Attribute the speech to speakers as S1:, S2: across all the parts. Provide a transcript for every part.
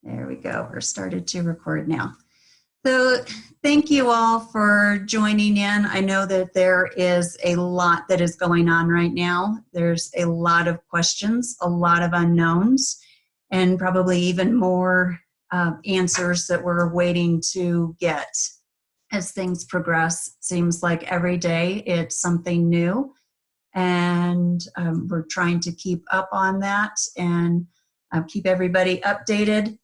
S1: There we go. We're started to record now. So thank you all for joining in. I know that there is a lot that is going on right now. There's a lot of questions, a lot of unknowns, and probably even more answers that we're waiting to get as things progress. It seems like every day it's something new, and we're trying to keep up on that and keep everybody updated.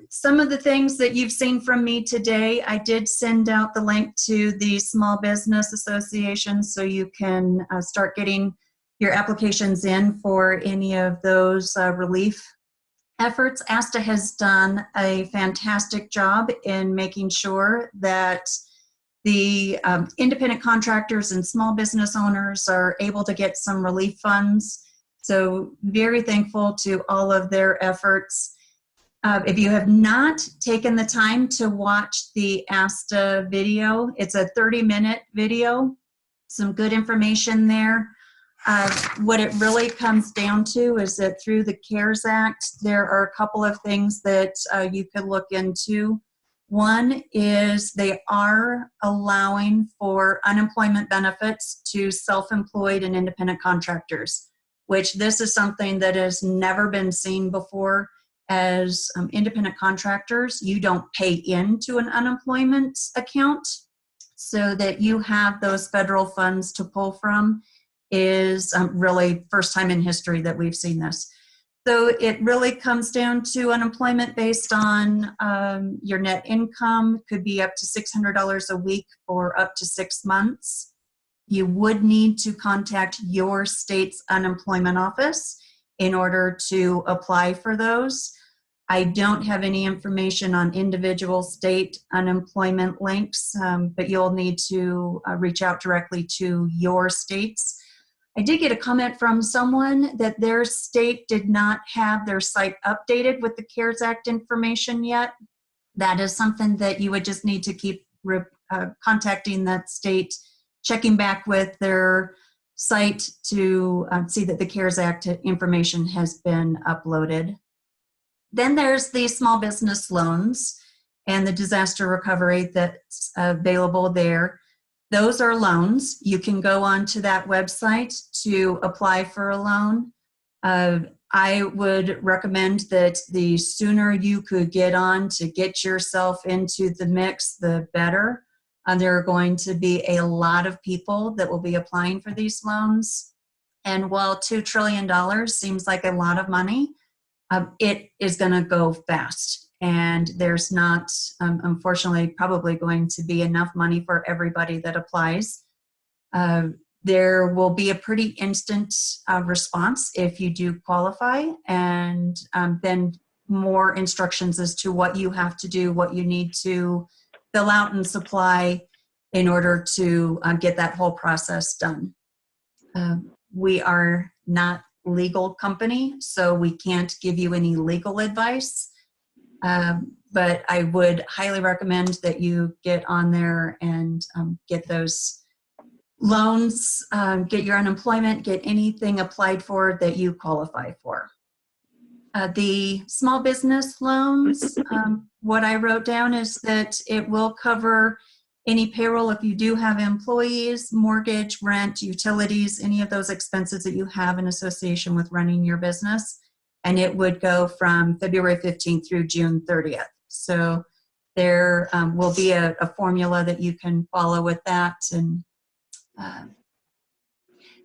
S1: Some of the things that you've seen from me today, I did send out the link to the Small Business Association so you can start getting your applications in for any of those relief efforts. ASTA has done a fantastic job in making sure that the independent contractors and small business owners are able to get some relief funds. So very thankful to all of their efforts. If you have not taken the time to watch the ASTA video, it's a 30-minute video, some good information there. What it really comes down to is that through the CARES Act, there are a couple of things that you could look into. One is they are allowing for unemployment benefits to self-employed and independent contractors, which this is something that has never been seen before. As independent contractors, you don't pay into an unemployment account, so that you have those federal funds to pull from is really first time in history that we've seen this. So it really comes down to unemployment based on your net income. Could be up to $600 a week for up to 6 months. You would need to contact your state's unemployment office in order to apply for those. I don't have any information on individual state unemployment links, but you'll need to reach out directly to your states. I did get a comment from someone that their state did not have their site updated with the CARES Act information yet. That is something that you would just need to keep contacting that state, checking back with their site to see that the CARES Act information has been uploaded. Then there's the small business loans and the disaster recovery that's available there. Those are loans. You can go onto that website to apply for a loan. I would recommend that the sooner you could get on to get yourself into the mix, the better. There are going to be a lot of people that will be applying for these loans. And while $2 trillion seems like a lot of money, it is going to go fast, and there's not, unfortunately, probably going to be enough money for everybody that applies. There will be a pretty instant response if you do qualify, and then more instructions as to what you have to do, what you need to fill out and supply in order to get that whole process done. We are not legal company, so we can't give you any legal advice, but I would highly recommend that you get on there and get those loans, get your unemployment, get anything applied for that you qualify for. The small business loans, what I wrote down is that it will cover any payroll if you do have employees, mortgage, rent, utilities, any of those expenses that you have in association with running your business. And it would go from February 15th through June 30th. So there will be a formula that you can follow with that. And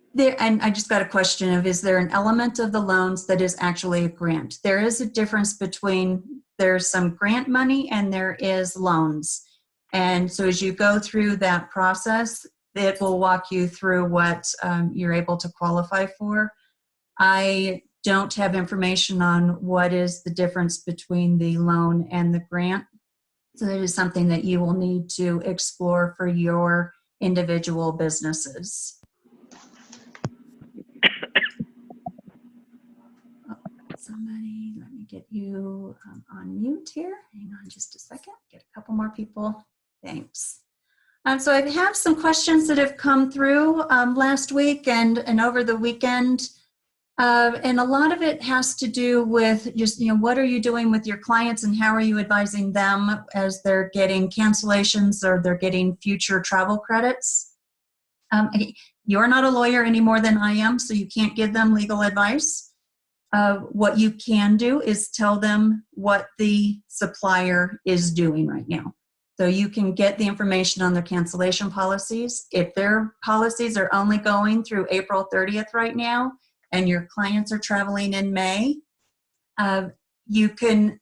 S1: I just got a question of, is there an element of the loans that is actually a grant? There is a difference between, there's some grant money and there is loans. And so as you go through that process, it will walk you through what you're able to qualify for. I don't have information on what is the difference between the loan and the grant. So that is something that you will need to explore for your individual businesses. Somebody, let me get you on mute here. Hang on just a second, get a couple more people. Thanks. So I have some questions that have come through last week and over the weekend. And a lot of it has to do with just, what are you doing with your clients and how are you advising them as they're getting cancellations or they're getting future travel credits? You're not a lawyer any more than I am, so you can't give them legal advice. What you can do is tell them what the supplier is doing right now. So you can get the information on their cancellation policies. If their policies are only going through April 30th right now, and your clients are traveling in May, you can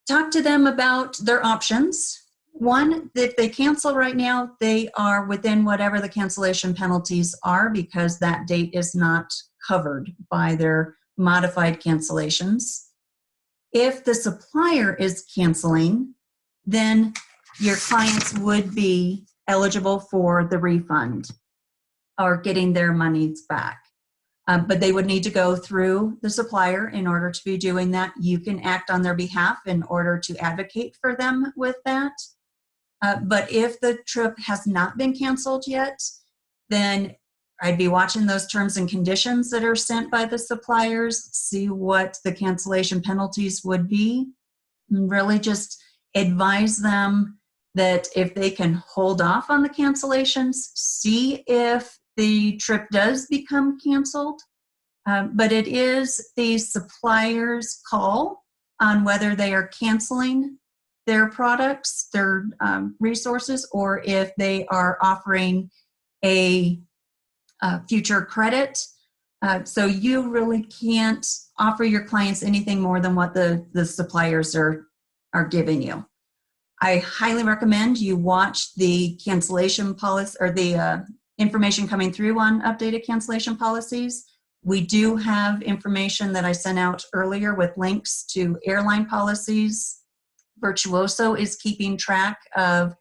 S1: talk to them about their options. One, if they cancel right now, they are within whatever the cancellation penalties are because that date is not covered by their modified cancellations. If the supplier is canceling, then your clients would be eligible for the refund or getting their monies back. But they would need to go through the supplier in order to be doing that. You can act on their behalf in order to advocate for them with that. But if the trip has not been canceled yet, then I'd be watching those terms and conditions that are sent by the suppliers, see what the cancellation penalties would be, and really just advise them that if they can hold off on the cancellations, see if the trip does become canceled. But it is the supplier's call on whether they are canceling their products, their resources, or if they are offering a future credit. So you really can't offer your clients anything more than what the suppliers are giving you. I highly recommend you watch the cancellation policy or the information coming through on updated cancellation policies. We do have information that I sent out earlier with links to airline policies. Virtuoso is keeping track of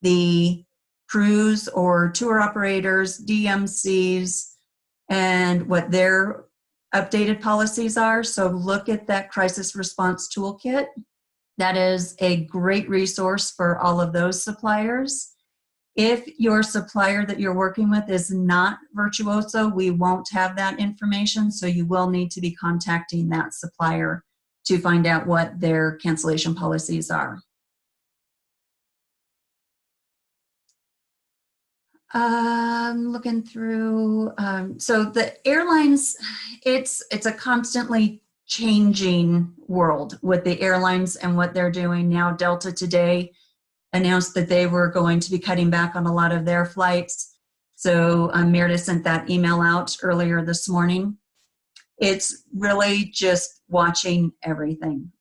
S1: the cruise or tour operators, DMCs, and what their updated policies are. So look at that crisis response toolkit. That is a great resource for all of those suppliers. If your supplier that you're working with is not Virtuoso, we won't have that information, so you will need to be contacting that supplier to find out what their cancellation policies are. Looking through, so the airlines, it's a constantly changing world with the airlines and what they're doing now. Delta today announced that they were going to be cutting back on a lot of their flights. So Meredith sent that email out earlier this morning. It's really just watching everything.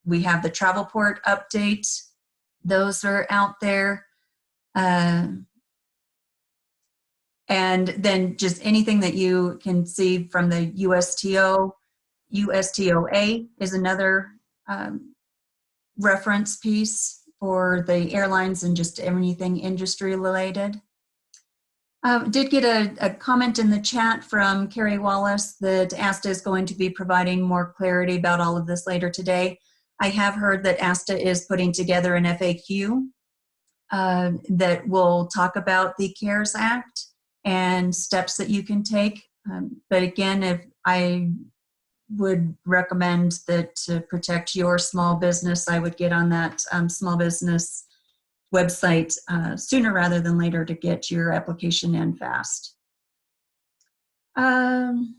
S1: We have the Travelport update. Those are out there. And then just anything that you can see from the USTO. USTOA is another reference piece for the airlines and just anything industry related. Did get a comment in the chat from Carrie Wallace that ASTA is going to be providing more clarity about all of this later today. I have heard that ASTA is putting together an FAQ that will talk about the CARES Act and steps that you can take. But again, if I would recommend that to protect your small business, I would get on that small business website sooner rather than later to get your application in fast. Another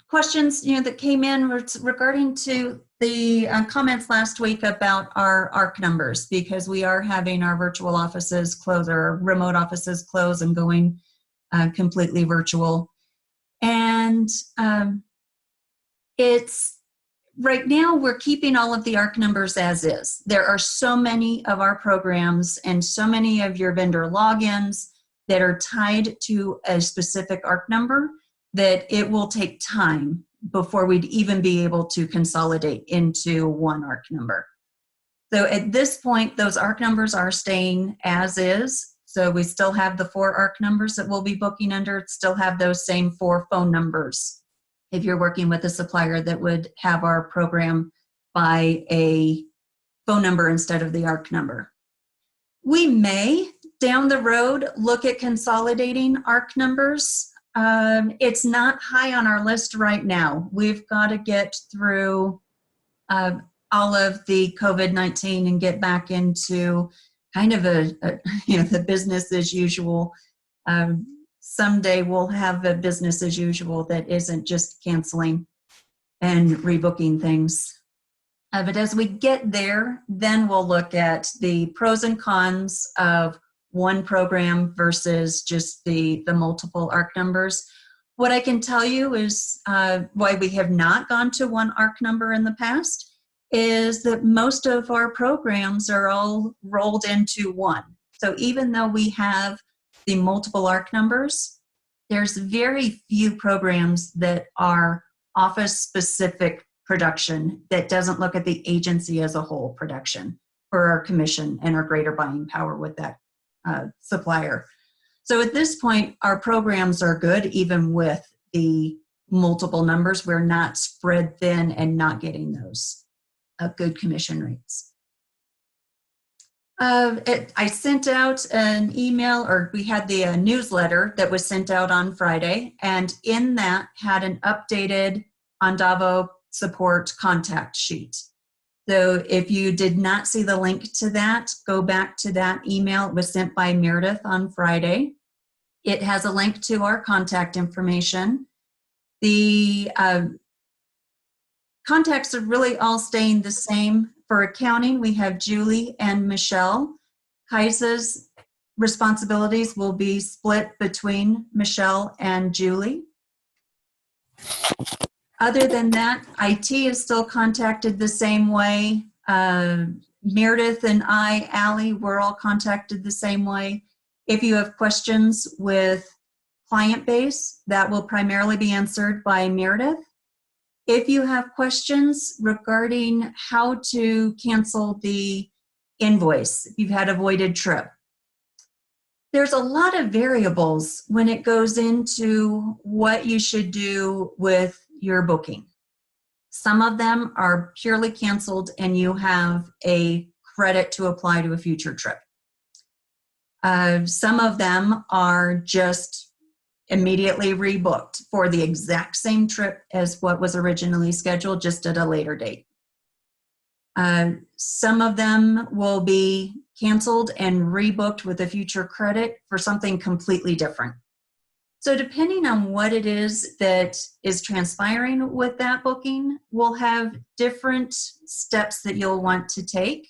S1: questions that came in was regarding to the comments last week about our ARC numbers, because we are having our virtual offices close or remote offices close and going completely virtual. And it's right now we're keeping all of the ARC numbers as is. There are so many of our programs and so many of your vendor logins that are tied to a specific ARC number that it will take time before we'd even be able to consolidate into one ARC number. So at this point, those ARC numbers are staying as is. So we still have the 4 ARC numbers that we'll be booking under, still have those same 4 phone numbers. If you're working with a supplier that would have our program by a phone number instead of the ARC number. We may, down the road, look at consolidating ARC numbers. It's not high on our list right now. We've got to get through all of the COVID-19 and get back into kind of the business as usual. Someday we'll have a business as usual that isn't just canceling and rebooking things. But as we get there, then we'll look at the pros and cons of one program versus just the multiple ARC numbers. What I can tell you is why we have not gone to one ARC number in the past is that most of our programs are all rolled into one. So even though we have the multiple ARC numbers, there's very few programs that are office-specific production that doesn't look at the agency as a whole production for our commission and our greater buying power with that supplier. So at this point, our programs are good even with the multiple numbers. We're not spread thin and not getting those good commission rates. I sent out an email, or we had the newsletter that was sent out on Friday, and in that had an updated Andavo support contact sheet. So if you did not see the link to that, go back to that email. It was sent by Meredith on Friday. It has a link to our contact information. The contacts are really all staying the same. For accounting, we have Julie and Michelle. Kaisa's responsibilities will be split between Michelle and Julie. Other than that, IT is still contacted the same way. Meredith and Allie, we're all contacted the same way. If you have questions with client base, that will primarily be answered by Meredith. If you have questions regarding how to cancel the invoice, if you've had a voided trip, there's a lot of variables when it goes into what you should do with your booking. Some of them are purely canceled and you have a credit to apply to a future trip. Some of them are just immediately rebooked for the exact same trip as what was originally scheduled, just at a later date. Some of them will be canceled and rebooked with a future credit for something completely different. So depending on what it is that is transpiring with that booking, we'll have different steps that you'll want to take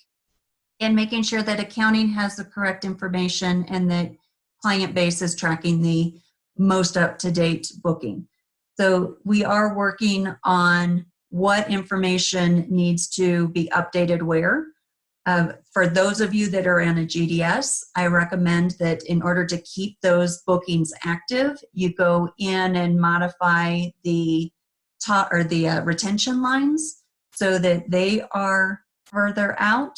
S1: in making sure that accounting has the correct information and that client base is tracking the most up-to-date booking. So we are working on what information needs to be updated where. For those of you that are in a GDS, I recommend that in order to keep those bookings active, you go in and modify the retention lines so that they are further out.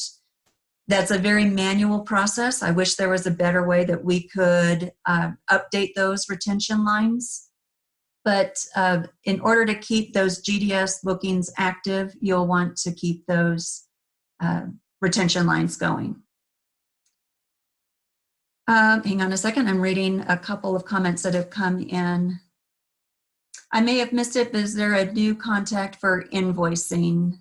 S1: That's a very manual process. I wish there was a better way that we could update those retention lines. But in order to keep those GDS bookings active, you'll want to keep those retention lines going. Hang on a second. I'm reading a couple of comments that have come in. I may have missed it, but is there a new contact for invoicing?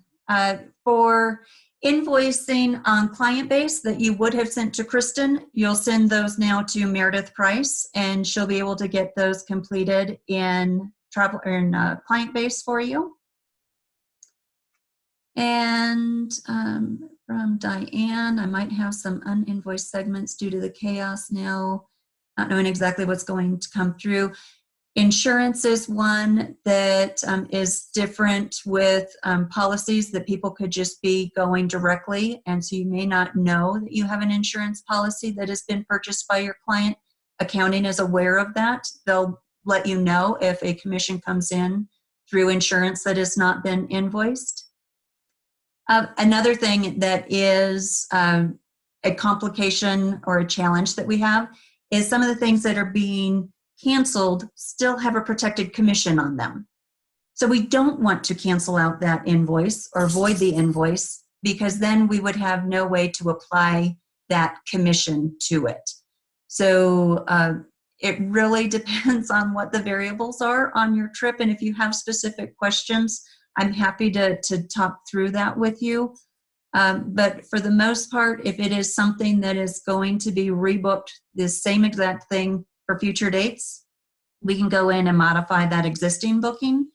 S1: For invoicing on client base that you would have sent to Kristen, you'll send those now to Meredith Price, and she'll be able to get those completed in client base for you. And from Diane, I might have some uninvoiced segments due to the chaos now, not knowing exactly what's going to come through. Insurance is one that is different with policies that people could just be going directly, and so you may not know that you have an insurance policy that has been purchased by your client. Accounting is aware of that. They'll let you know if a commission comes in through insurance that has not been invoiced. Another thing that is a complication or a challenge that we have is some of the things that are being canceled still have a protected commission on them. So we don't want to cancel out that invoice or void the invoice, because then we would have no way to apply that commission to it. So it really depends on what the variables are on your trip. And if you have specific questions, I'm happy to talk through that with you. But for the most part, if it is something that is going to be rebooked the same exact thing for future dates, we can go in and modify that existing booking.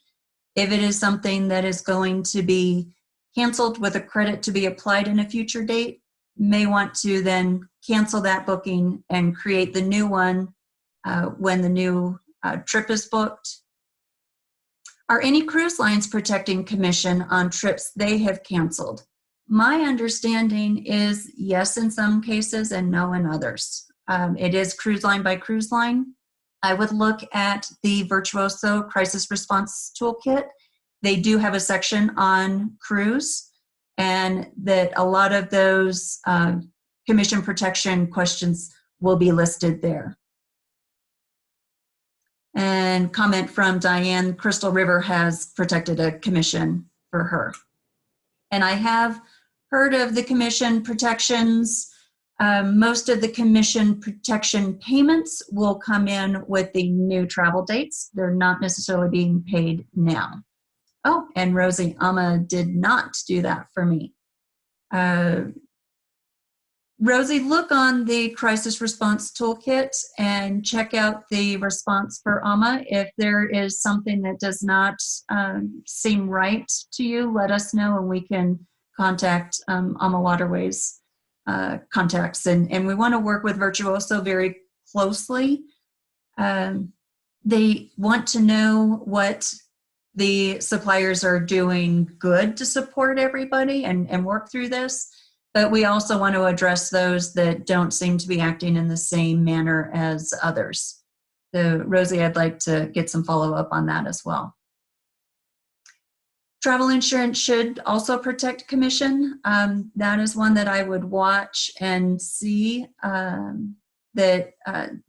S1: If it is something that is going to be canceled with a credit to be applied in a future date, may want to then cancel that booking and create the new one when the new trip is booked. Are any cruise lines protecting commission on trips they have canceled? My understanding is yes in some cases and no in others. It is cruise line by cruise line. I would look at the Virtuoso Crisis Response Toolkit. They do have a section on cruise, and that a lot of those commission protection questions will be listed there. And comment from Diane, Crystal River has protected a commission for her. And I have heard of the commission protections. Most of the commission protection payments will come in with the new travel dates. They're not necessarily being paid now. Oh, and Rosie, Amma did not do that for me. Rosie, look on the Crisis Response Toolkit and check out the response for Amma. If there is something that does not seem right to you, let us know and we can contact Amma Waterways contacts. And we want to work with Virtuoso very closely. They want to know what the suppliers are doing good to support everybody and work through this. But we also want to address those that don't seem to be acting in the same manner as others. So Rosie, I'd like to get some follow-up on that as well. Travel insurance should also protect commission. That is one that I would watch and see that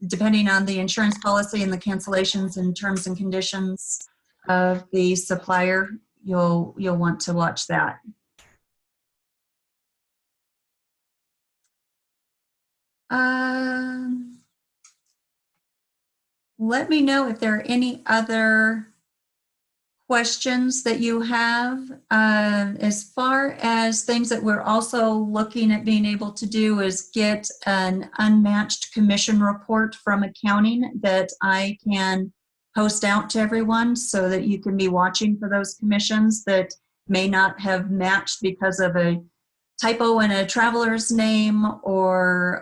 S1: depending on the insurance policy and the cancellations and terms and conditions of the supplier, you'll want to watch that. Let me know if there are any other questions that you have. As far as things that we're also looking at being able to do is get an unmatched commission report from accounting that I can post out to everyone so that you can be watching for those commissions that may not have matched because of a typo in a traveler's name or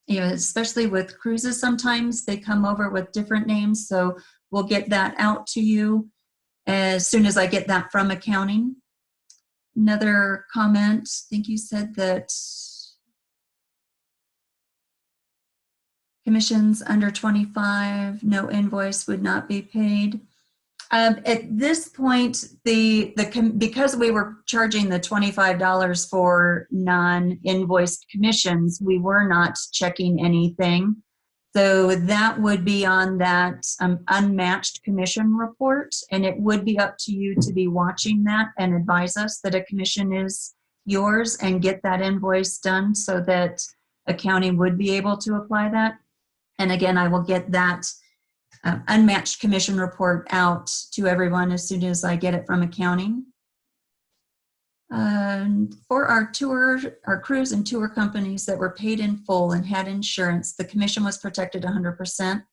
S1: especially with cruises, sometimes they come over with different names. So we'll get that out to you as soon as I get that from accounting. Another comment, I think you said that commissions under 25, no invoice would not be paid. At this point, because we were charging the $25 for non-invoiced commissions, we were not checking anything. So that would be on that unmatched commission report, and it would be up to you to be watching that and advise us that a commission is yours and get that invoice done so that accounting would be able to apply that. And again, I will get that unmatched commission report out to everyone as soon as I get it from accounting. For our cruise and tour companies that were paid in full and had insurance, the commission was protected 100%.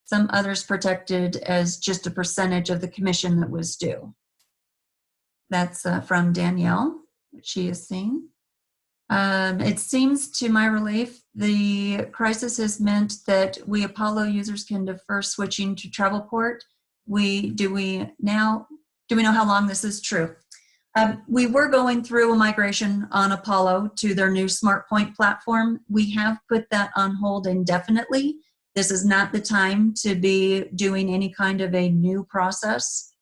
S1: Some others protected as just a percentage of the commission that was due. That's from Danielle, which she is seeing. It seems to my relief, the crisis has meant that we Apollo users can defer switching to Travelport. Do we know how long this is true? We were going through a migration on Apollo to their new SmartPoint platform. We have put that on hold indefinitely. This is not the time to be doing any kind of a new process.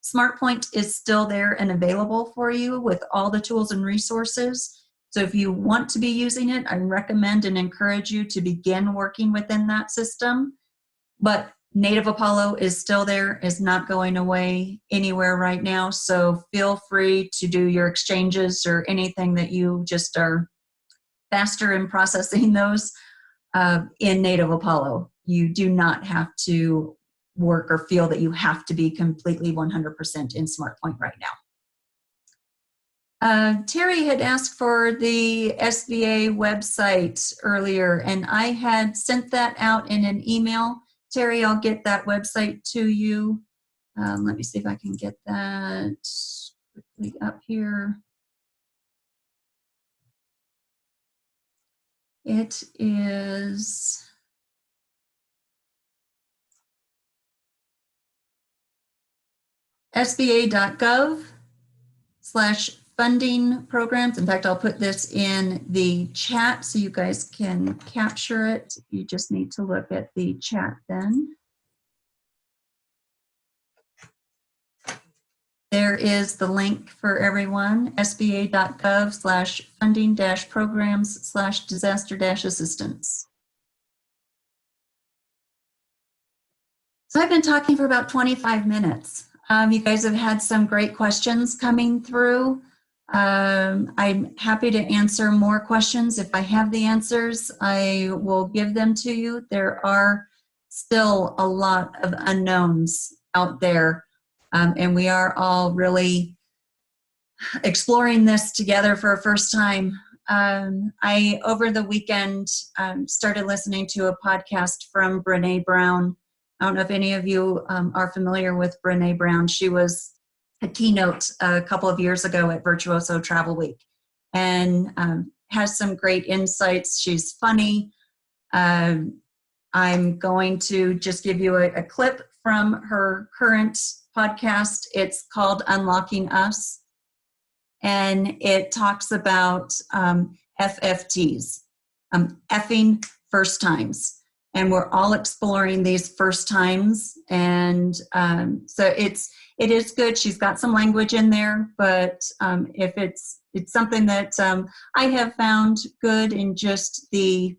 S1: SmartPoint is still there and available for you with all the tools and resources. So if you want to be using it, I recommend and encourage you to begin working within that system. But Native Apollo is still there, is not going away anywhere right now. So feel free to do your exchanges or anything that you just are faster in processing those in Native Apollo. you do not have to work or feel that you have to be completely 100% in SmartPoint right now. Terry had asked for the SBA website earlier, and I had sent that out in an email. Terry, I'll get that website to you. Let me see if I can get that quickly up here. It is sba.gov/funding programs. In fact, I'll put this in the chat so you guys can capture it. You just need to look at the chat then. There is the link for everyone, sba.gov/funding-programs/disaster-assistance. So I've been talking for about 25 minutes. You guys have had some great questions coming through. I'm happy to answer more questions. If I have the answers, I will give them to you. There are still a lot of unknowns out there, and we are all really exploring this together for a first time. I, over the weekend, started listening to a podcast from Brene Brown. I don't know if any of you are familiar with Brene Brown. She was a keynote a couple of years ago at Virtuoso Travel Week, and has some great insights. She's funny. I'm going to just give you a clip from her current podcast. It's called Unlocking Us, and it talks about FFTs, effing first times. And we're all exploring these first times, and so it is good. She's got some language in there, but if it's something that I have found good in just the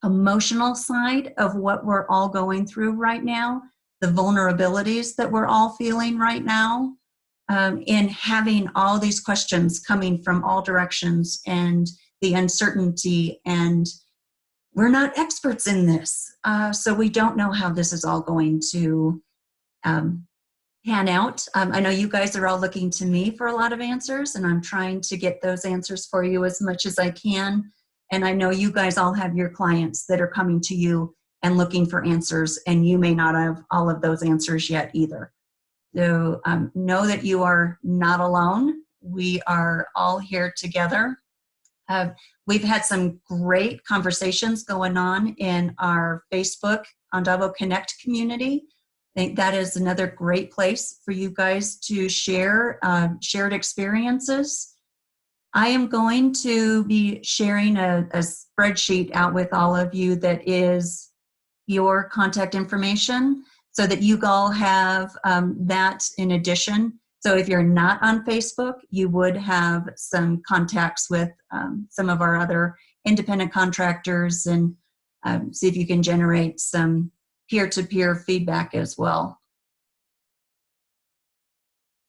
S1: emotional side of what we're all going through right now, the vulnerabilities that we're all feeling right now, in having all these questions coming from all directions, and the uncertainty, and we're not experts in this, so we don't know how this is all going to pan out. I know you guys are all looking to me for a lot of answers, and I'm trying to get those answers for you as much as I can. And I know you guys all have your clients that are coming to you and looking for answers, and you may not have all of those answers yet either. So know that you are not alone. We are all here together. We've had some great conversations going on in our Facebook Andavo Connect community. I think that is another great place for you guys to share shared experiences. I am going to be sharing a spreadsheet out with all of you that is your contact information, so that you all have that in addition. So if you're not on Facebook, you would have some contacts with some of our other independent contractors, and see if you can generate some peer-to-peer feedback as well.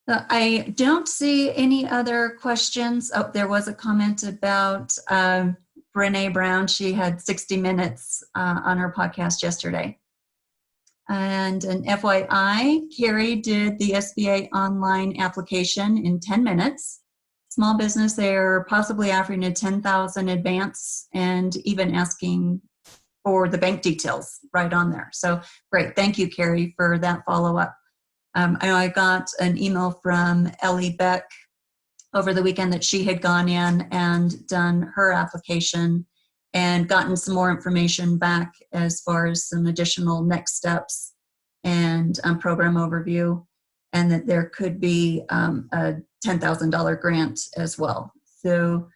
S1: I don't see any other questions. Oh, there was a comment about Brene Brown. She had 60 minutes on her podcast yesterday. And an FYI, Carrie did the SBA online application in 10 minutes. Small business, they're possibly offering a $10,000 advance and even asking for the bank details right on there. So great, thank you, Carrie, for that follow-up. I know I got an email from Ellie Beck over the weekend that she had gone in and done her application and gotten some more information back as far as some additional next steps and program overview, and that there could be a $10,000 grant as well. So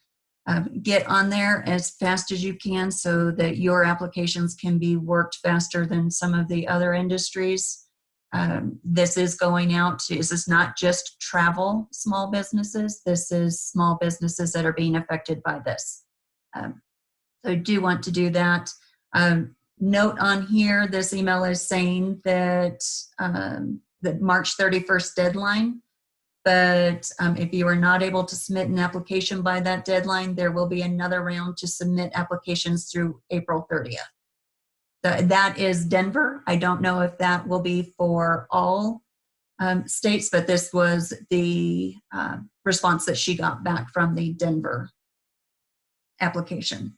S1: get on there as fast as you can so that your applications can be worked faster than some of the other industries. This is going out to, this is not just travel small businesses, this is small businesses that are being affected by this. So I do want to do that. Note on here, this email is saying that the March 31st deadline, but if you are not able to submit an application by that deadline, there will be another round to submit applications through April 30th. That is Denver. I don't know if that will be for all states, but this was the response that she got back from the Denver application.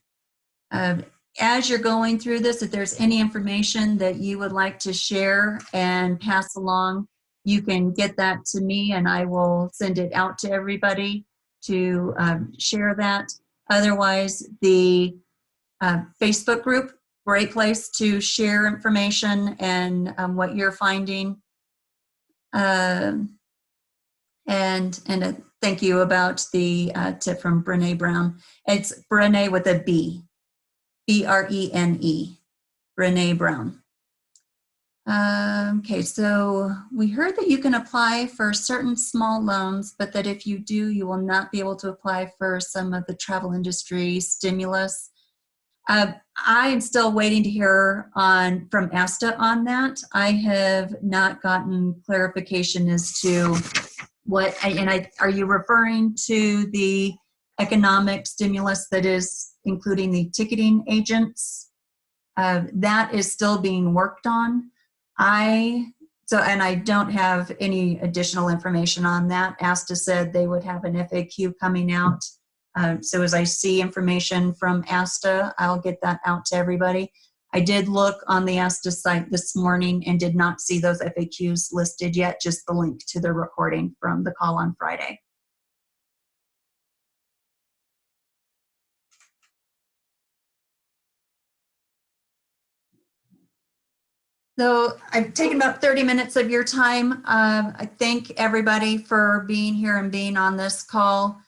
S1: As you're going through this, if there's any information that you would like to share and pass along, you can get that to me and I will send it out to everybody to share that. Otherwise, the Facebook group, great place to share information and what you're finding. And thank you about the tip from Brene Brown. It's Brene with a B, B-R-E-N-E, Brene Brown. Okay, so we heard that you can apply for certain small loans, but that if you do, you will not be able to apply for some of the travel industry stimulus. I am still waiting to hear from ASTA on that. I have not gotten clarification as to what, are you referring to the economic stimulus that is including the ticketing agents? That is still being worked on. And I don't have any additional information on that. ASTA said they would have an FAQ coming out. So as I see information from ASTA, I'll get that out to everybody. I did look on the ASTA site this morning and did not see those FAQs listed yet, just the link to the recording from the call on Friday. So I've taken about 30 minutes of your time. I thank everybody for being here and being on this call.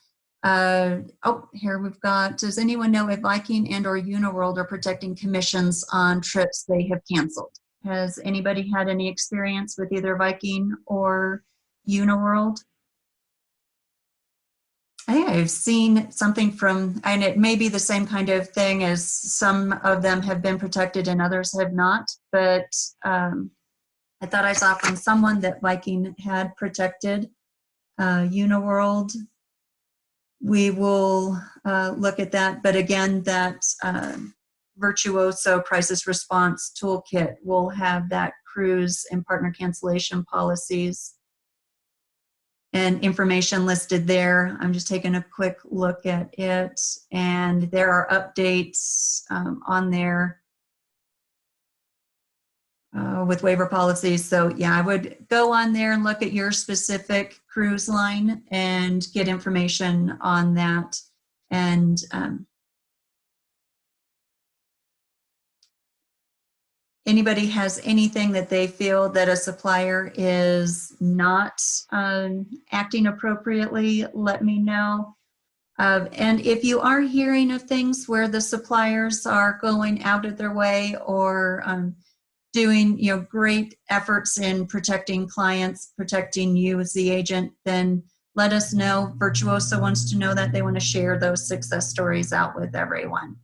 S1: Here we've got, does anyone know if Viking and or Uniworld are protecting commissions on trips they have canceled? Has anybody had any experience with either Viking or Uniworld? I've seen something from, and it may be the same kind of thing as some of them have been protected and others have not, but I thought I saw from someone that Viking had protected. Uniworld, we will look at that, but again, that Virtuoso Crisis Response Toolkit will have that cruise and partner cancellation policies and information listed there. I'm just taking a quick look at it, and there are updates on there with waiver policies. So yeah, I would go on there and look at your specific cruise line and get information on that. And anybody has anything that they feel that a supplier is not acting appropriately, let me know. And if you are hearing of things where the suppliers are going out of their way or doing great efforts in protecting clients, protecting you as the agent, then let us know. Virtuoso wants to know that. They want to share those success stories out with everyone.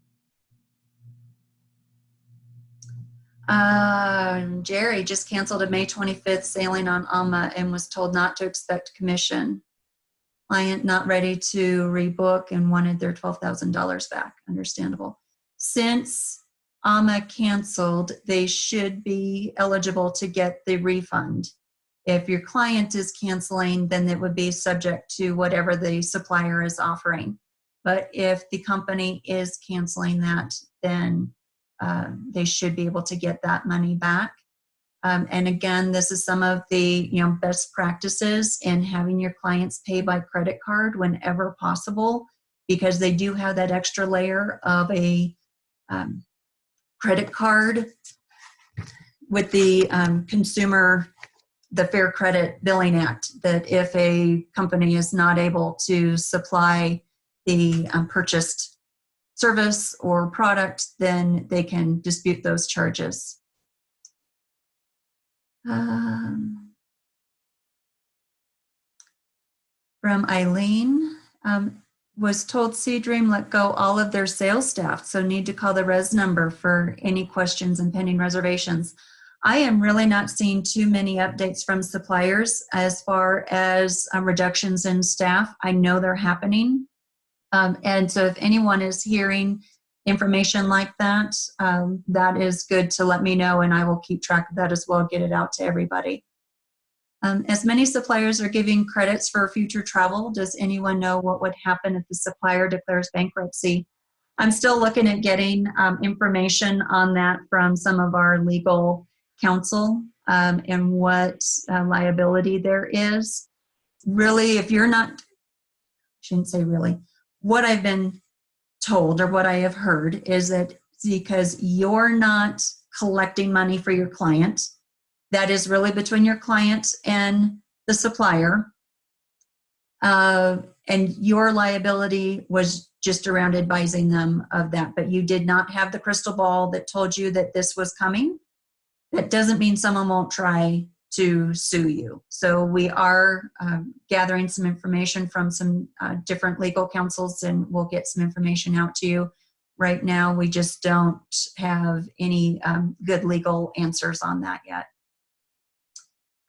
S1: Jerry just canceled a May 25th sailing on Alma and was told not to expect commission. Client not ready to rebook and wanted their $12,000 back. Understandable. Since Alma canceled, they should be eligible to get the refund. If your client is canceling, then it would be subject to whatever the supplier is offering. But if the company is canceling that, then they should be able to get that money back. And again, this is some of the best practices in having your clients pay by credit card whenever possible, because they do have that extra layer of a credit card with the the Fair Credit Billing Act, that if a company is not able to supply the purchased service or product, then they can dispute those charges. From Eileen, was told Seadream let go all of their sales staff, so need to call the res number for any questions and pending reservations. I am really not seeing too many updates from suppliers as far as reductions in staff. I know they're happening. And so if anyone is hearing information like that, that is good to let me know, and I will keep track of that as well, get it out to everybody. As many suppliers are giving credits for future travel, does anyone know what would happen if the supplier declares bankruptcy? I'm still looking at getting information on that from some of our legal counsel, and what liability there is. Really, if you're not, shouldn't say really, what I've been told or what I have heard is that because you're not collecting money for your client, that is really between your client and the supplier. And your liability was just around advising them of that, but you did not have the crystal ball that told you that this was coming. That doesn't mean someone won't try to sue you. So we are gathering some information from some different legal counsels, and we'll get some information out to you. Right now, we just don't have any good legal answers on that yet.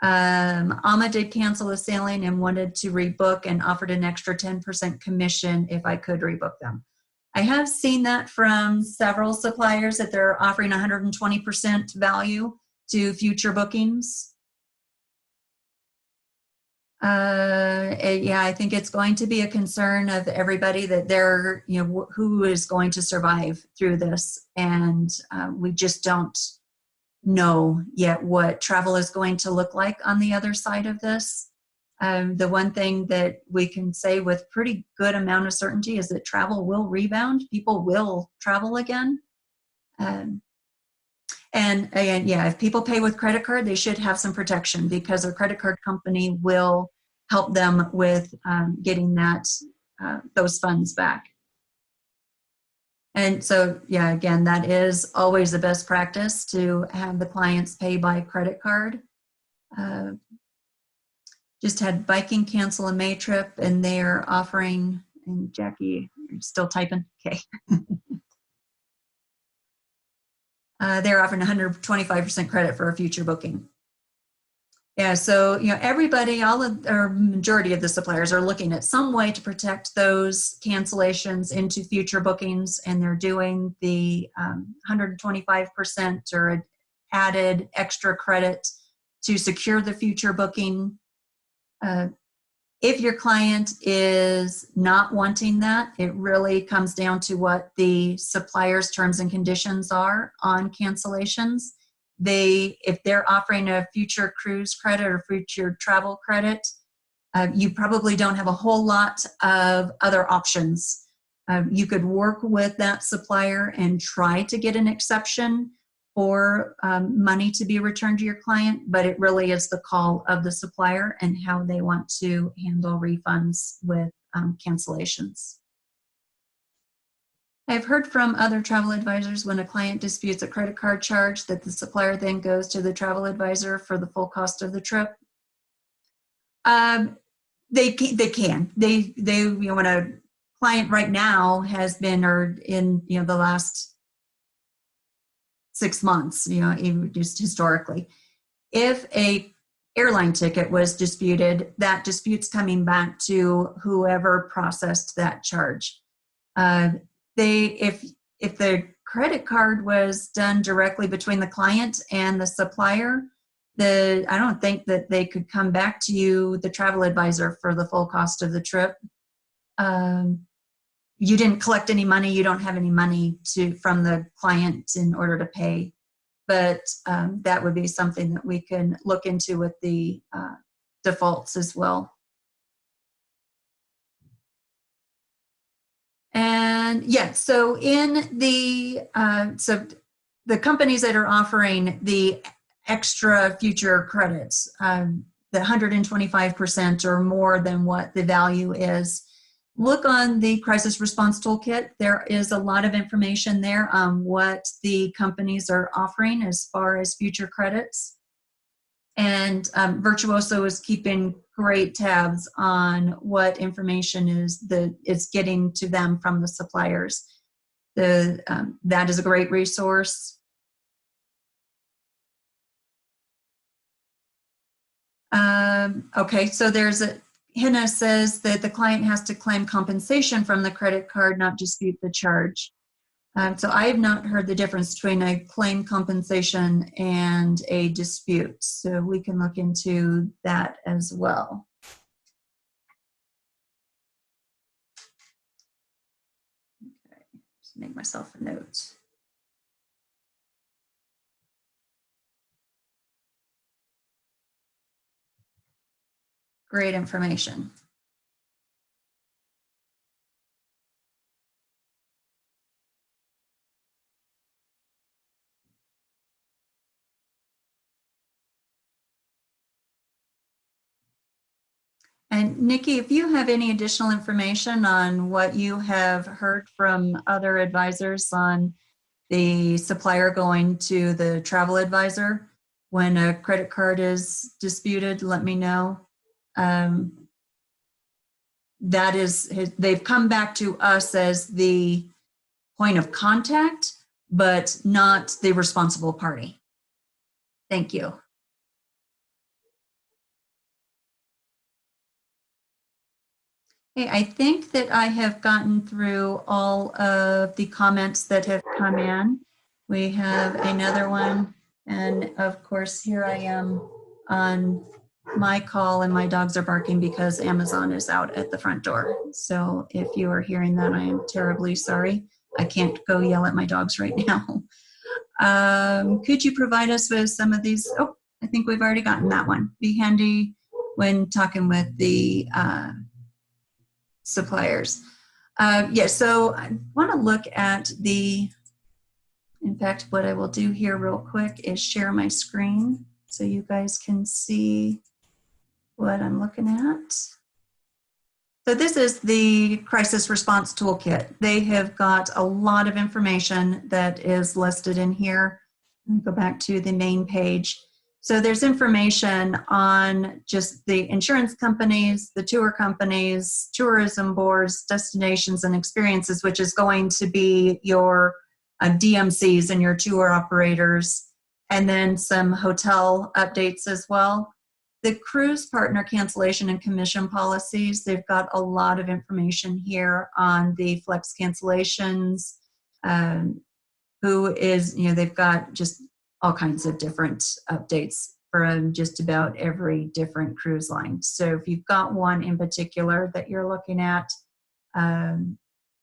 S1: Alma did cancel a sailing and wanted to rebook and offered an extra 10% commission if I could rebook them. I have seen that from several suppliers that they're offering 120% value to future bookings. Yeah, I think it's going to be a concern of everybody that they're, who is going to survive through this. And we just don't know yet what travel is going to look like on the other side of this. The one thing that we can say with pretty good amount of certainty is that travel will rebound. People will travel again. And again, yeah, if people pay with credit card, they should have some protection because their credit card company will help them with getting that those funds back. And so, yeah, again, that is always the best practice to have the clients pay by credit card. Just had Viking cancel a May trip, and they're offering, and Jackie, you're still typing? Okay. They're offering 125% credit for a future booking. Yeah, so everybody, or majority of the suppliers are looking at some way to protect those cancellations into future bookings, and they're doing the 125% or added extra credit to secure the future booking. If your client is not wanting that, it really comes down to what the supplier's terms and conditions are on cancellations. If they're offering a future cruise credit or future travel credit, you probably don't have a whole lot of other options. You could work with that supplier and try to get an exception for money to be returned to your client, but it really is the call of the supplier and how they want to handle refunds with cancellations. I've heard from other travel advisors when a client disputes a credit card charge that the supplier then goes to the travel advisor for the full cost of the trip. They can. When a client right now has been, or in the last 6 months, even just historically, if a airline ticket was disputed, that dispute's coming back to whoever processed that charge. If the credit card was done directly between the client and the supplier, I don't think that they could come back to you, the travel advisor, for the full cost of the trip. You didn't collect any money, you don't have any money from the client in order to pay. But that would be something that we can look into with the defaults as well. And yeah, so so the companies that are offering the extra future credits, the 125% or more than what the value is, look on the Crisis Response Toolkit. There is a lot of information there on what the companies are offering as far as future credits. And Virtuoso is keeping great tabs on what information is getting to them from the suppliers. That is a great resource. Okay, so Hina says that the client has to claim compensation from the credit card, not dispute the charge. So I have not heard the difference between a claim compensation and a dispute. So we can look into that as well. Okay, just make myself a note. Great information. And Nikki, if you have any additional information on what you have heard from other advisors on the supplier going to the travel advisor when a credit card is disputed, let me know. That is, they've come back to us as the point of contact, but not the responsible party. Thank you. Hey, I think that I have gotten through all of the comments that have come in. We have another one, and of course, here I am on my call, and my dogs are barking because Amazon is out at the front door. So if you are hearing that, I am terribly sorry. I can't go yell at my dogs right now. Could you provide us with some of these? Oh, I think we've already gotten that one. Be handy when talking with the suppliers. Yes, so I want to look at in fact, what I will do here real quick is share my screen so you guys can see what I'm looking at. So this is the crisis response toolkit. They have got a lot of information that is listed in here. Let me go back to the main page. So there's information on just the insurance companies, the tour companies, tourism boards, destinations and experiences, which is going to be your DMCs and your tour operators, and then some hotel updates as well. The cruise partner cancellation and commission policies, they've got a lot of information here on the flex cancellations, who is, they've got just all kinds of different updates from just about every different cruise line. So if you've got one in particular that you're looking at,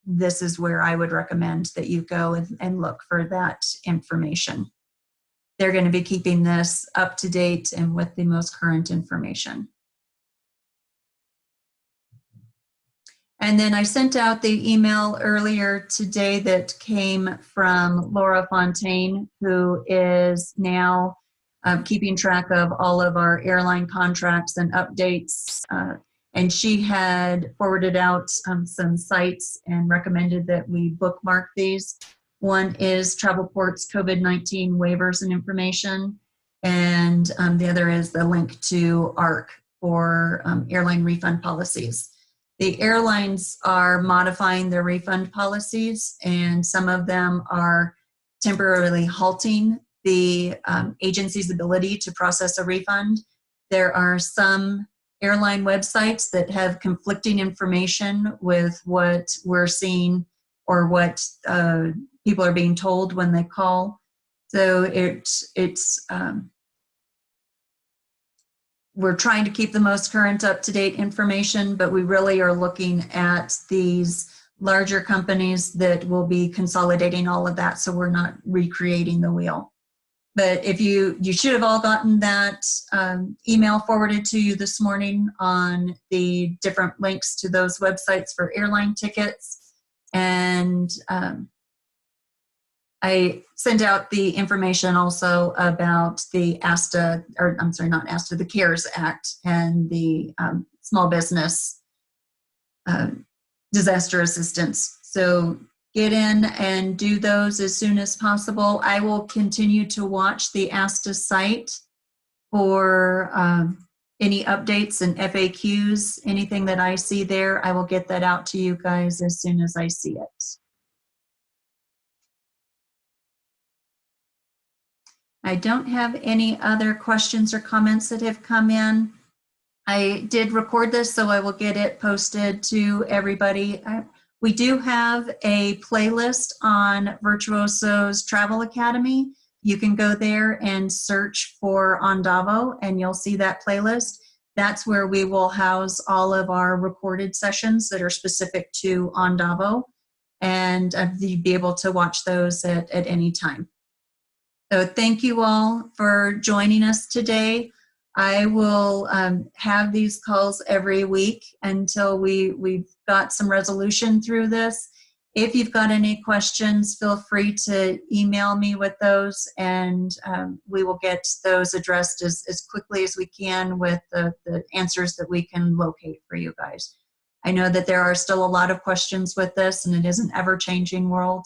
S1: this is where I would recommend that you go and look for that information. They're going to be keeping this up to date and with the most current information. And then I sent out the email earlier today that came from Laura Fontaine, who is now keeping track of all of our airline contracts and updates. And she had forwarded out some sites and recommended that we bookmark these. One is Travelport's COVID-19 waivers and information. And the other is the link to ARC for airline refund policies. The airlines are modifying their refund policies, and some of them are temporarily halting the agency's ability to process a refund. There are some airline websites that have conflicting information with what we're seeing or what people are being told when they call. So we're trying to keep the most current up-to-date information, but we really are looking at these larger companies that will be consolidating all of that, so we're not recreating the wheel. But if you should have all gotten that email forwarded to you this morning on the different links to those websites for airline tickets. And I sent out the information also about the ASTA, or I'm sorry, not ASTA, the CARES Act and the small business disaster assistance. So get in and do those as soon as possible. I will continue to watch the ASTA site for any updates and FAQs, anything that I see there. I will get that out to you guys as soon as I see it. I don't have any other questions or comments that have come in. I did record this, so I will get it posted to everybody. We do have a playlist on Virtuoso's Travel Academy. You can go there and search for Andavo, and you'll see that playlist. That's where we will house all of our recorded sessions that are specific to Andavo, and you'd be able to watch those at any time. So thank you all for joining us today. I will have these calls every week until we've got some resolution through this. If you've got any questions, feel free to email me with those, and we will get those addressed as quickly as we can with the answers that we can locate for you guys. I know that there are still a lot of questions with this, and it is an ever-changing world.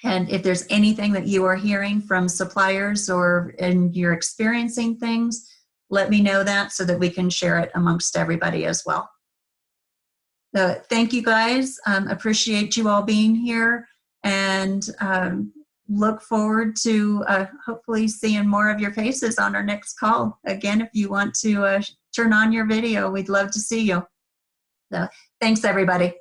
S1: And if there's anything that you are hearing from suppliers and you're experiencing things, let me know that so that we can share it amongst everybody as well. So thank you guys. Appreciate you all being here, and look forward to hopefully seeing more of your faces on our next call. Again, if you want to turn on your video, we'd love to see you. So thanks, everybody.